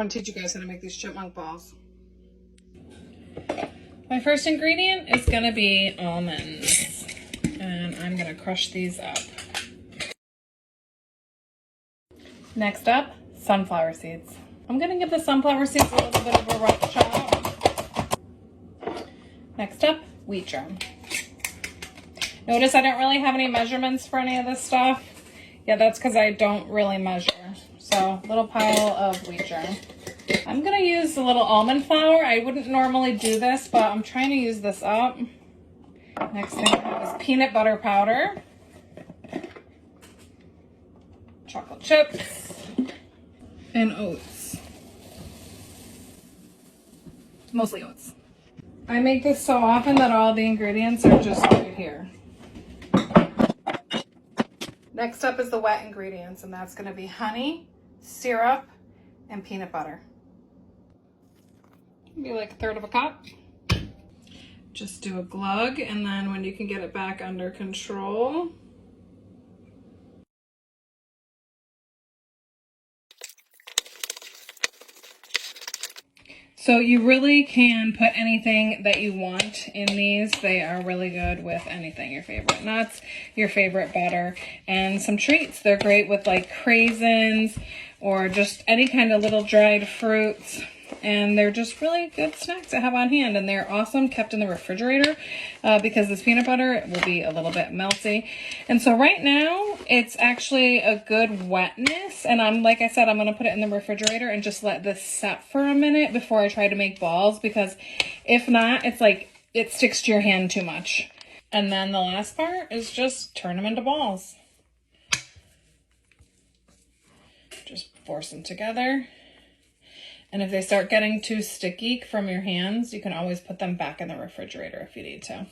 I want to teach you guys how to make these chipmunk balls. My first ingredient is going to be almonds, and I'm going to crush these up. Next up, sunflower seeds. I'm going to give the sunflower seeds a little bit of a rough chop. Next up, wheat germ. Notice I don't really have any measurements for any of this stuff. Yeah, that's because I don't really measure. So, little pile of wheat germ. I'm going to use a little almond flour. I wouldn't normally do this, but I'm trying to use this up. Next thing I have is peanut butter powder, chocolate chips, and oats. Mostly oats. I make this so often that all the ingredients are just right here. Next up is the wet ingredients, and that's going to be honey, syrup, and peanut butter. Maybe like 1/3 of a cup. Just do a glug, and then when you can get it back under control, so you really can put anything that you want in these. They are really good with anything. Your favorite nuts, your favorite butter, and some treats. They're great with like craisins or just any kind of little dried fruits. And they're just really good snacks to have on hand. And they're awesome kept in the refrigerator because this peanut butter will be a little bit melty. And so right now it's actually a good wetness. And like I said, I'm going to put it in the refrigerator and just let this set for a minute before I try to make balls. Because if not, it's like it sticks to your hand too much. And then the last part is just turn them into balls. Just force them together. And if they start getting too sticky from your hands, you can always put them back in the refrigerator if you need to.